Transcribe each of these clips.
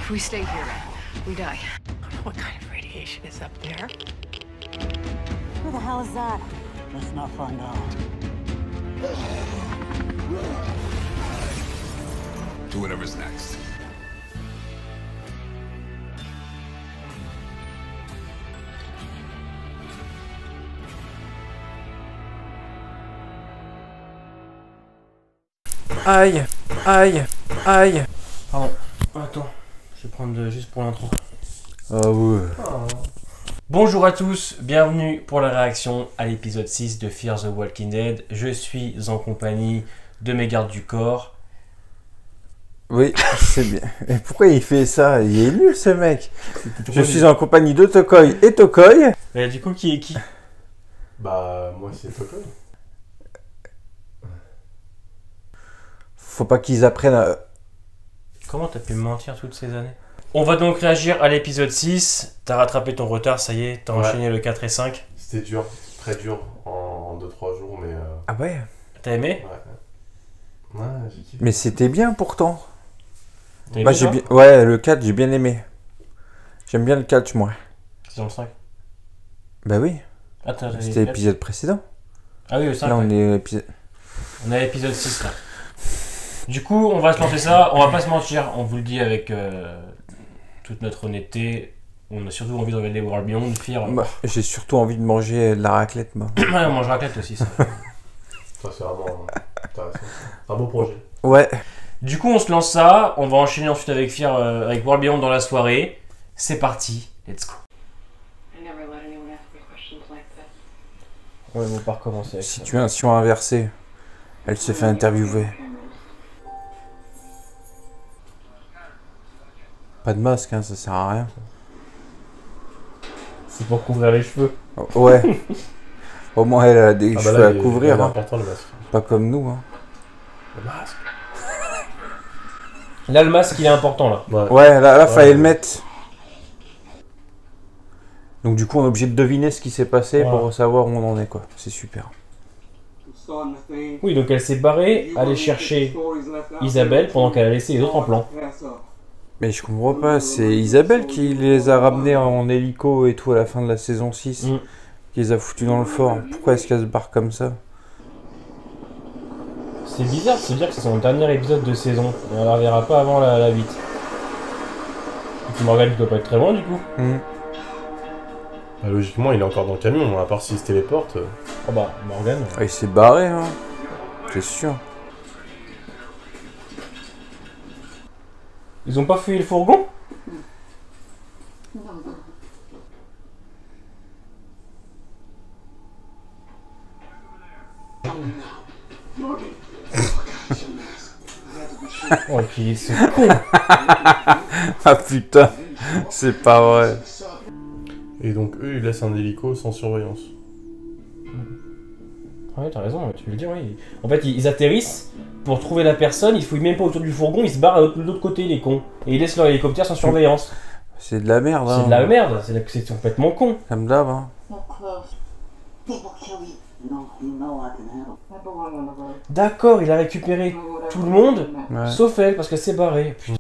If we stay here, we die. What kind of radiation is up there? Who the hell is that? Let's not find out. Do whatever's next. Aïe, aïe, aïe. Pardon, attends, je vais prendre juste pour l'intro. Ah ouais. Bonjour à tous, bienvenue pour la réaction à l'épisode 6 de Fear the Walking Dead. Je suis en compagnie de mes gardes du corps. Oui, c'est bien. Et pourquoi il fait ça? Il est nul ce mec. Je suis en compagnie de Tokoi et Tokoi. Mais du coup, qui est qui? Bah, moi c'est Tokoi. Faut pas qu'ils apprennent à... Comment t'as pu me mentir toutes ces années? On va donc réagir à l'épisode 6. T'as rattrapé ton retard, ça y est, t'as enchaîné le 4 et 5. C'était dur, très dur en 2-3 jours, mais... Ah ouais. T'as aimé? Ouais, j'ai kiffé. Mais c'était bien pourtant. T'as aimé Bah, ça? Ouais, le 4, j'ai bien aimé. J'aime bien le catch, moi. C'est dans le 5. Bah oui, Attends, c'était l'épisode précédent. Ah oui, le 5. Là, ouais. on est à l'épisode... On est à l'épisode 6 là. Du coup, on va se lancer ça. On va pas se mentir, on vous le dit avec toute notre honnêteté. On a surtout envie de regarder World Beyond, Fear. Bah, j'ai surtout envie de manger de la raclette, moi. Ouais, on mange raclette aussi, ça. Ça c'est vraiment intéressant. C'est un beau projet. Ouais. Du coup, on se lance ça. On va enchaîner ensuite avec Fear, avec World Beyond dans la soirée. C'est parti, let's go. Ouais, on va pas recommencer avec ça. Situation inversée. Elle se fait interviewer. Pas de masque, hein, ça sert à rien. C'est pour couvrir les cheveux. Oh, ouais. Au moins, elle a des cheveux là, à couvrir. C'est Hein. important le masque. Pas comme nous. Hein. Le masque. Là, le masque, il est important là. Ouais, là fallait le mettre. Donc du coup, on est obligé de deviner ce qui s'est passé pour savoir où on en est, quoi. C'est super. Oui, donc elle s'est barrée, aller chercher Isabelle pendant qu'elle a laissé les autres en plan. Mais je comprends pas, c'est Isabelle qui les a ramenés en hélico et tout à la fin de la saison 6. Qui les a foutus dans le fort. Pourquoi est-ce qu'elle se barre comme ça? C'est bizarre de se dire que c'est son dernier épisode de saison. Et on la reverra pas avant la 8. Et puis Morgan qui doit pas être très loin du coup. Bah, logiquement, il est encore dans le camion, à part s'il se téléporte. Oh bah, Morgan. Ah, il s'est barré, hein. C'est sûr. Ils ont pas fouillé le fourgon? Oh, et puis c'est con. Ah putain, c'est pas vrai. Et donc, eux, ils laissent un hélico sans surveillance. Ah ouais, t'as raison, tu veux le dire, oui. En fait, ils atterrissent pour trouver la personne, ils fouillent même pas autour du fourgon, ils se barrent de l'autre côté, les cons. Et ils laissent leur hélicoptère sans surveillance. C'est de la merde, hein. C'est de la merde, c'est complètement con. Comme d'hab, hein. D'accord, il a récupéré tout le monde, Ouais. sauf elle, parce qu'elle s'est barrée. Putain.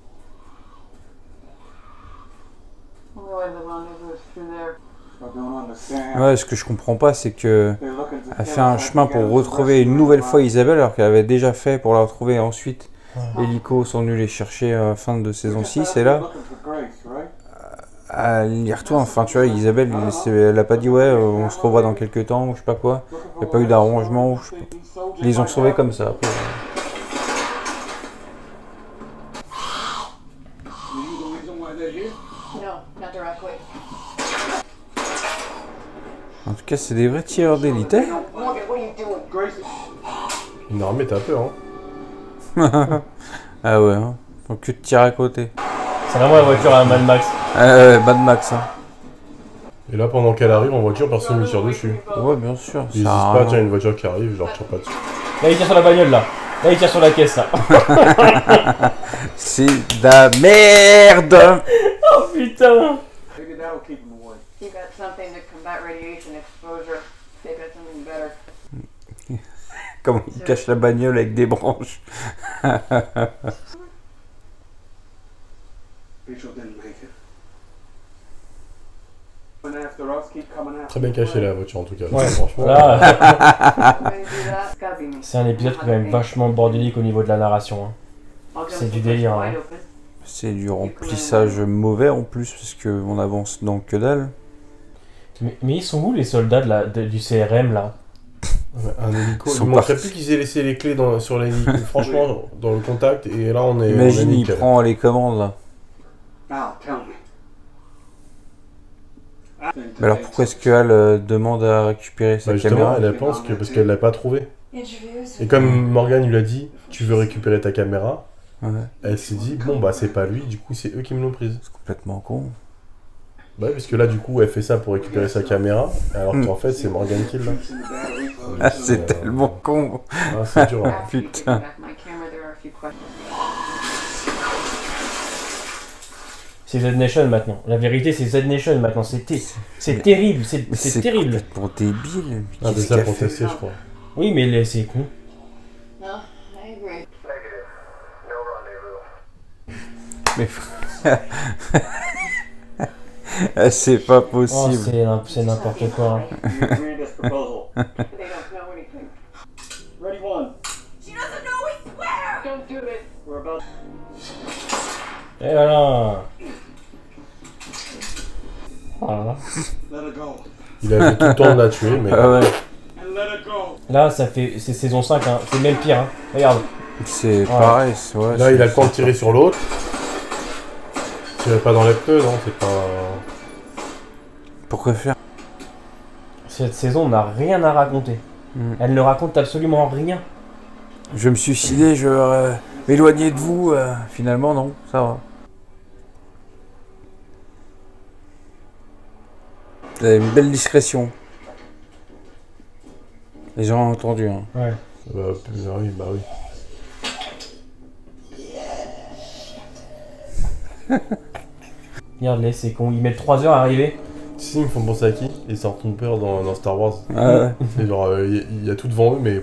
Ouais, ce que je comprends pas, c'est que elle fait un chemin pour retrouver une nouvelle fois Isabelle, alors qu'elle avait déjà fait pour la retrouver ensuite. Hélico sont venus les chercher à la fin de saison 6, et là, elle y retourne. Enfin, tu vois, Isabelle, elle a pas dit ouais, on se revoit dans quelques temps, ou je sais pas quoi. Il n'y a pas eu d'arrangement, ou je sais pas. Ils les ont sauvés comme ça. Après. En tout cas, c'est des vrais tireurs d'élite, hein. Une armée, t'as peur, hein. Ah ouais, hein. Faut que de tirer à côté. C'est vraiment la voiture à Mad Max. Mad Max, hein. Et là, pendant qu'elle arrive en voiture, personne ne lui tire dessus. Ouais, bien sûr. Ils disent ça a pas, rien. tiens, une voiture qui arrive, je leur tire pas dessus. Là, il tire sur la bagnole, là. Là, il tire sur la caisse, là. C'est de la merde. Oh putain. You got something to combat radiation exposure. They've got something better. Comment il cache la bagnole avec des branches. Très bien caché la voiture en tout cas. Ouais, Franchement. là, I'm gonna do that. It's gotta be me. c'est un épisode qui est quand même vachement bordélique au niveau de la narration. Hein. I'll go c'est du with délire, wide hein. open. C'est du remplissage mauvais en plus, parce qu'on avance dans que dalle. Mais ils sont où les soldats du CRM là? Ouais, un hélico. Ils Il sont manquerait partis. plus qu'ils aient laissé les clés sur l'hélico. Franchement, dans le contact, et là on est. Imagine, on est il nickel. prend les commandes là. Mais alors pourquoi est-ce que Hal demande à récupérer sa Bah, justement, caméra? elle pense que parce qu'elle l'a pas trouvé. Et comme Morgan lui a dit, tu veux récupérer ta caméra, Ouais, elle s'est dit, bon bah c'est pas lui, du coup c'est eux qui me l'ont prise. c'est complètement con. Bah parce que là du coup elle fait ça pour récupérer sa caméra, alors qu'en fait c'est Morgan qui l'a. Ah, c'est tellement con. Ah, c'est dur. Hein. After you Putain. take back my camera, there are a few questions. C'est Z-Nation maintenant. La vérité, c'est Z-Nation maintenant. C'est terrible. Mais C'est terrible. complètement débile. Ah, Qu'est-ce c'est ça qu'il a pour fait? tester je crois. Oui, mais c'est con. No, I agree. Mais Ah, c'est pas Oh, possible. c'est n'importe quoi. They don't know anything. Ready, one. She doesn't know, we swear! Don't do it. We're about. Et voilà. Voilà. Let her go. Il avait tout le temps de la tuer, mais. Ah ouais, And let her go. Là, c'est saison 5, hein. C'est même pire. Hein. Regarde. c'est pareil. Ouais, Là il a le temps de tirer sur l'autre. Tirer pas dans les pneus, non, c'est pas. Pourquoi faire? Cette saison n'a rien à raconter. Mm. Elle ne raconte absolument rien. Je vais me suicider, je vais m'éloigner de vous. Finalement, non, ça va. Vous avez une belle discrétion. Les gens ont entendu. Hein. Ouais. Bah oui, bah oui. Regarde-les, c'est con. Ils mettent 3 heures à arriver. Si, ils me font penser à qui? Les Stormtroopers dans Star Wars. Ah ouais. C'est genre, il y a tout devant eux, mais.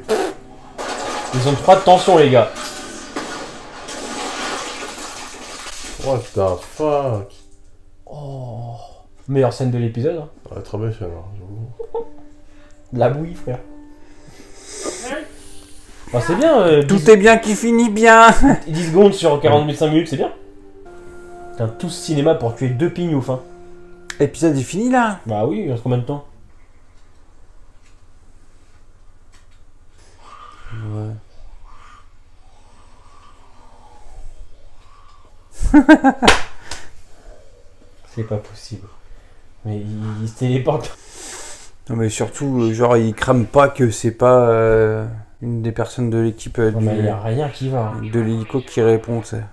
Ils ont 3 de tension, les gars. What the fuck? Oh. Meilleure scène de l'épisode. Hein. Ouais, très belle chaîne, hein, j'avoue. De la bouillie, frère. Bah, c'est bien. 10, Tout est bien qui finit bien. 10 secondes sur 45 minutes, c'est bien. Putain, tout ce cinéma pour tuer 2 pignoufs. Hein. L'épisode est fini là. Bah oui, il reste combien de temps? Ouais. C'est pas possible. Mais il se téléporte. Non mais surtout, genre, il crame pas que c'est pas une des personnes de l'équipe Non, mais il y a rien qui va. de l'hélico qui répond, tu sais.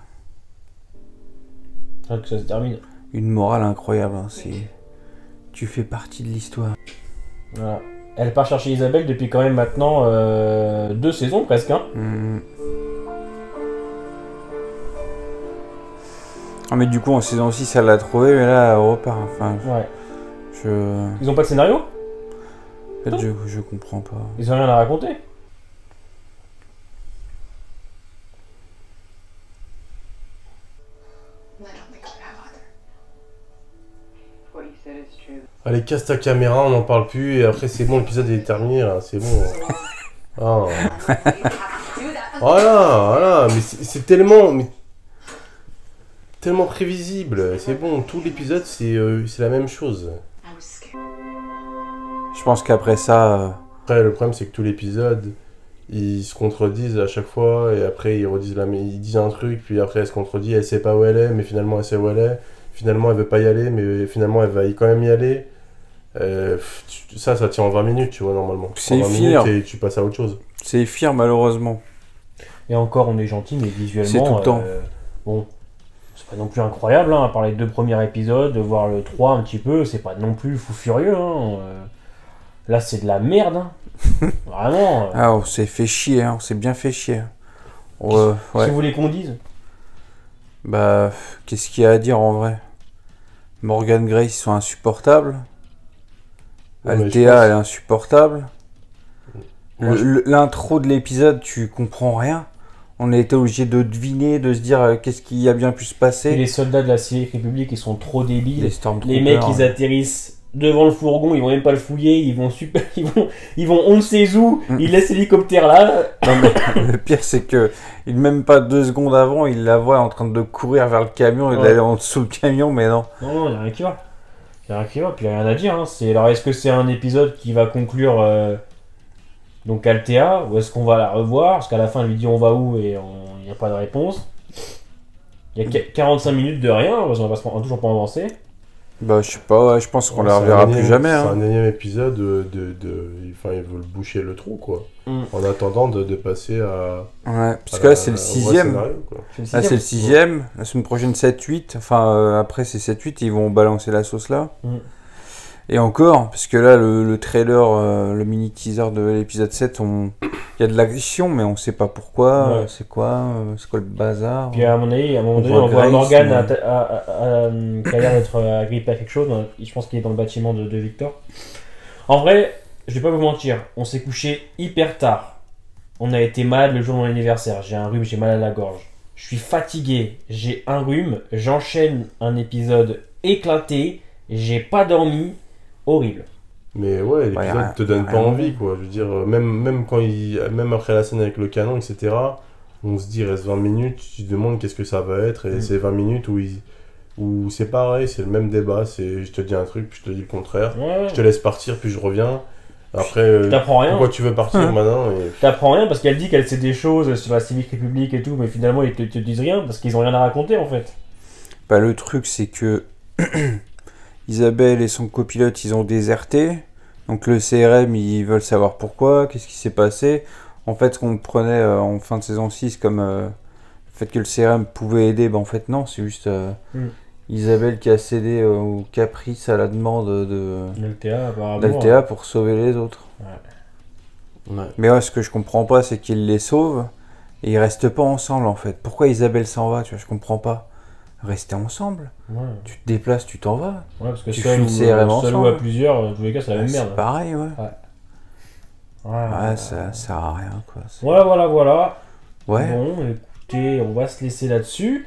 Que ça se termine. Une morale incroyable, hein, c'est... Tu fais partie de l'histoire. Voilà. Elle part chercher Isabelle depuis quand même maintenant 2 saisons presque. Hein. Ah mais du coup en saison 6 elle l'a trouvé mais là elle repart. Enfin, Ouais. je... Ils ont pas de scénario? En fait, je comprends pas. Ils ont rien à raconter. I don't think we have either. What you said is true. Allez, casse ta caméra, on n'en parle plus, et après c'est bon, l'épisode est terminé, là, c'est bon. Ah. Voilà, mais c'est tellement... Mais... tellement prévisible, c'est bon, tout l'épisode c'est la même chose. Je pense qu'après ça... Après, le problème c'est que tout l'épisode, ils se contredisent à chaque fois, et après ils redisent ils disent un truc, puis après elle se contredit, elle sait pas où elle est, mais finalement elle sait où elle est. Finalement elle veut pas y aller, mais finalement elle va quand même y aller. Ça tient en 20 minutes, tu vois, normalement. C'est en 20 efficace. minutes et tu passes à autre chose. C'est fier malheureusement. Et encore, on est gentil, mais visuellement. C'est tout le temps. Bon, c'est pas non plus incroyable, hein, à part les 2 premiers épisodes, voir le 3 un petit peu, c'est pas non plus fou furieux. Hein. Là, c'est de la merde. Hein. Vraiment. Ah on s'est fait chier, hein, on s'est bien fait chier. Ouais. Si vous voulez qu'on dise. Bah, qu'est-ce qu'il y a à dire en vrai? Morgan Grace, ils sont insupportables. Ouais, mais Althea, elle est insupportable. Moi, L'intro de l'épisode, tu comprends rien. On a été obligé de deviner, de se dire qu'est-ce qui a bien pu se Et passer. les soldats de la République, ils sont trop débiles. Les Stormtroopers, Les mecs, ils atterrissent devant le fourgon, ils vont même pas le fouiller, ils vont on ne sait où, ils laissent l'hélicoptère là. Non mais le pire c'est que même pas 2 secondes avant, il la voit en train de courir vers le camion et d'aller en dessous le camion, mais non. Non, il n'y a rien qui va. Il n'y a rien qui va, puis il n'y a rien à dire. Hein. Alors est-ce que c'est un épisode qui va conclure donc Althea, ou est-ce qu'on va la revoir? Parce qu'à la fin elle lui dit on va où et il n'y a pas de réponse. Il y a 45 minutes de rien, parce qu'on va toujours pas avancer. Bah je sais pas, ouais, je pense qu'on la reverra plus jamais. C'est Hein. un énième épisode enfin ils veulent boucher le trou quoi. En attendant de passer à... Ouais, parce que là c'est le 6ème. Là c'est le 6ème, la semaine prochaine 7-8, enfin après c'est 7-8, ils vont balancer la sauce là. Et encore, parce que là le trailer, le mini teaser de l'épisode 7, il y a de l'action mais on sait pas pourquoi, c'est quoi le bazar. Puis à mon avis, à un moment donné, on voit Morgan qui a l'air d'être agrippé à quelque chose, je pense qu'il est dans le bâtiment de Victor. En vrai, je vais pas vous mentir, on s'est couché hyper tard. On a été malade le jour de mon anniversaire, j'ai un rhume, j'ai mal à la gorge. Je suis fatigué, j'ai un rhume, j'enchaîne un épisode éclaté, j'ai pas dormi, horrible. Mais ouais, l'épisode te donne pas envie quoi, je veux dire, même après la scène avec le canon, etc., on se dit il reste 20 minutes, tu te demandes qu'est-ce que ça va être, et c'est 20 minutes où c'est pareil, c'est le même débat, c'est je te dis un truc, puis je te dis le contraire, je te laisse partir, puis je reviens. Après, t'apprends rien. Pourquoi tu veux partir maintenant T'apprends rien parce qu'elle dit qu'elle sait des choses sur la Civic Republic et tout, mais finalement ils te disent rien parce qu'ils ont rien à raconter en fait. Bah le truc c'est que Isabelle et son copilote ils ont déserté, donc le CRM ils veulent savoir pourquoi, qu'est-ce qui s'est passé. En fait ce qu'on prenait en fin de saison 6 comme le fait que le CRM pouvait aider, bah en fait non, c'est juste Isabelle qui a cédé au caprice à la demande d'Althea pour sauver les autres. Ouais. Mais ouais, ce que je comprends pas, c'est qu'ils les sauvent et ils restent pas ensemble en fait. Pourquoi Isabelle s'en va, tu vois, je comprends pas. Rester ensemble. Ouais. Tu te déplaces, tu t'en vas. Ouais, parce que tu seul ou à plusieurs, dans tous les cas, c'est la même merde. C'est pareil, ouais, ça sert à rien quoi. Voilà. Ouais. Bon, écoutez, on va se laisser là-dessus.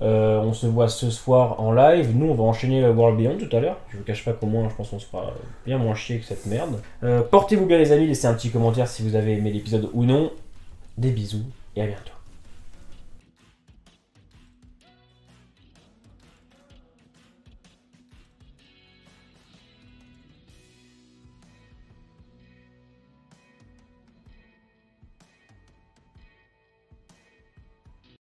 On se voit ce soir en live. Nous, on va enchaîner le World Beyond tout à l'heure. Je vous cache pas qu'au moins, je pense qu'on se fera bien moins chier que cette merde. Portez-vous bien, les amis. Laissez un petit commentaire si vous avez aimé l'épisode ou non. Des bisous et à bientôt.